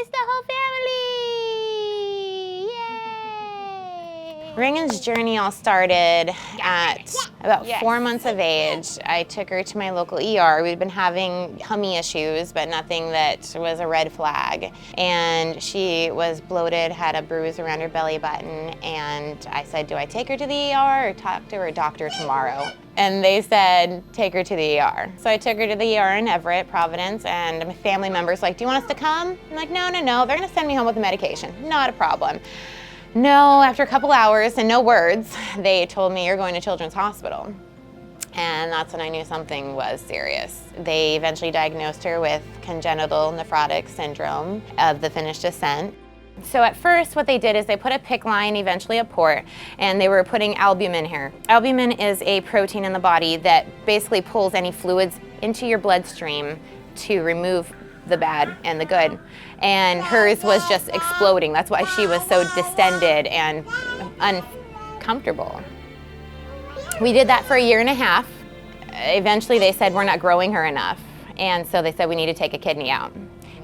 it's the whole family! Yay! Raegen's journey all started at about 4 months of age. I took her to my local ER. We'd been having tummy issues, but nothing that was a red flag. And she was bloated, had a bruise around her belly button, and I said, do I take her to the ER or talk to her doctor tomorrow? And they said, take her to the ER. So I took her to the ER in Everett, Providence, and my family members like, do you want us to come? I'm like, no, they're gonna send me home with the medication, not a problem. No, after a couple hours and no words, they told me you're going to Children's Hospital. And that's when I knew something was serious. They eventually diagnosed her with Congenital Nephrotic Syndrome of the finished descent. So at first what they did is they put a PICC line, eventually a port, and they were putting albumin here. Albumin is a protein in the body that basically pulls any fluids into your bloodstream to remove the bad and the good. And hers was just exploding. That's why she was so distended and uncomfortable. We did that for 1.5 years. Eventually they said we're not growing her enough. And so they said we need to take a kidney out.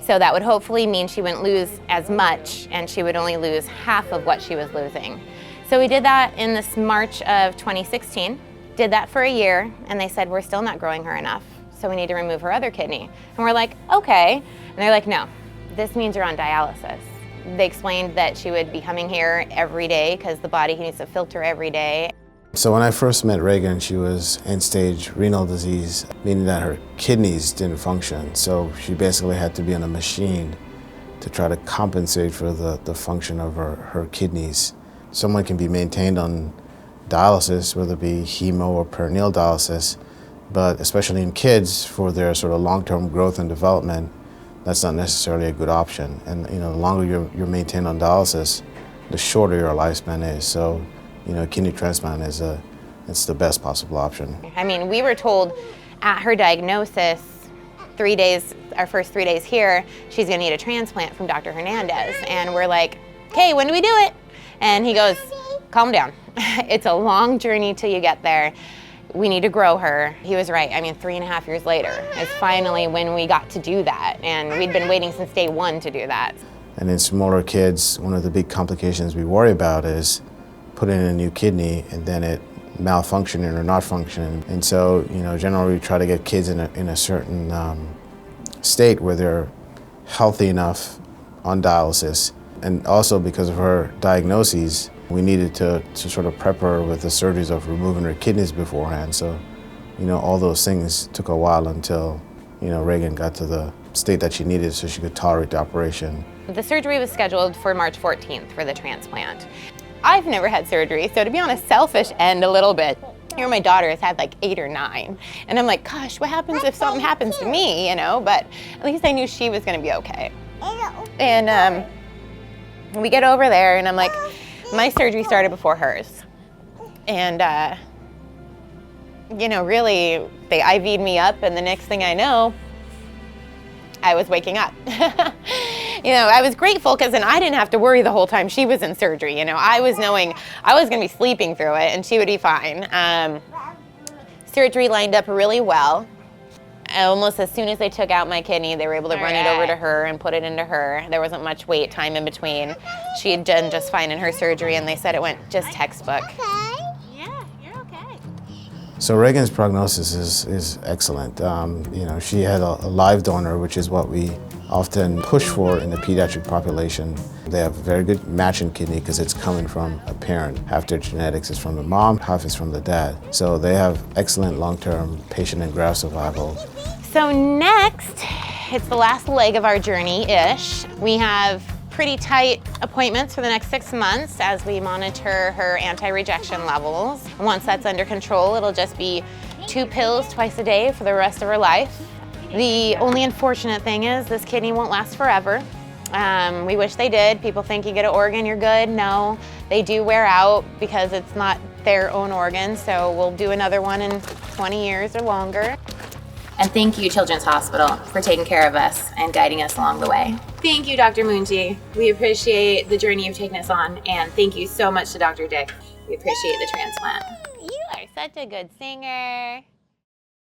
So that would hopefully mean she wouldn't lose as much and she would only lose half of what she was losing. So we did that in this March of 2016, did that for 1 year, and they said we're still not growing her enough, so we need to remove her other kidney. And we're like, okay. And they're like, no, this means you're on dialysis. They explained that she would be coming here every day because the body needs to filter every day. So when I first met Raegen, she was end-stage renal disease, meaning that her kidneys didn't function. So she basically had to be on a machine to try to compensate for the function of her kidneys. Someone can be maintained on dialysis, whether it be hemo or peritoneal dialysis, but especially in kids, for their sort of long-term growth and development, that's not necessarily a good option. And the longer you're maintained on dialysis, the shorter your lifespan is. So, kidney transplant it's the best possible option. I mean, we were told at her diagnosis, our first 3 days here, she's gonna need a transplant from Dr. Hernandez. And we're like, okay, when do we do it? And he goes, calm down. It's a long journey till you get there. We need to grow her. He was right. I mean, 3.5 years later is finally when we got to do that. And we'd been waiting since day 1 to do that. And in smaller kids, one of the big complications we worry about is putting in a new kidney and then it malfunctioning or not functioning. And so, generally we try to get kids in a certain state where they're healthy enough on dialysis. And also because of her diagnoses, we needed to sort of prep her with the surgeries of removing her kidneys beforehand. So, all those things took a while until, Raegen got to the state that she needed so she could tolerate the operation. The surgery was scheduled for March 14th for the transplant. I've never had surgery, so to be on a selfish end a little bit, my daughter has had like 8 or 9. And I'm like, gosh, what happens if something happens to me, But at least I knew she was gonna be okay. And we get over there and I'm like, my surgery started before hers. And, really, they IV'd me up and the next thing I know, I was waking up. I was grateful because then I didn't have to worry the whole time she was in surgery. I was knowing I was gonna be sleeping through it and she would be fine. Surgery lined up really well. Almost as soon as they took out my kidney, they were able to run it over to her and put it into her. There wasn't much wait time in between. She had done just fine in her surgery and they said it went just textbook. Yeah, you're okay. So Raegen's prognosis is excellent. She had a live donor, which is what we often push for in the pediatric population. They have a very good matching kidney because it's coming from a parent. Half their genetics is from the mom, half is from the dad. So they have excellent long-term patient and graft survival. So next, it's the last leg of our journey-ish. We have pretty tight appointments for the next 6 months as we monitor her anti-rejection levels. Once that's under control, it'll just be 2 pills twice a day for the rest of her life. The only unfortunate thing is this kidney won't last forever. We wish they did. People think you get an organ, you're good. No, they do wear out because it's not their own organ, so we'll do another one in 20 years or longer. And thank you, Children's Hospital, for taking care of us and guiding us along the way. Thank you, Dr. Moonji. We appreciate the journey you've taken us on, and thank you so much to Dr. Dick. We appreciate the transplant. You are such a good singer.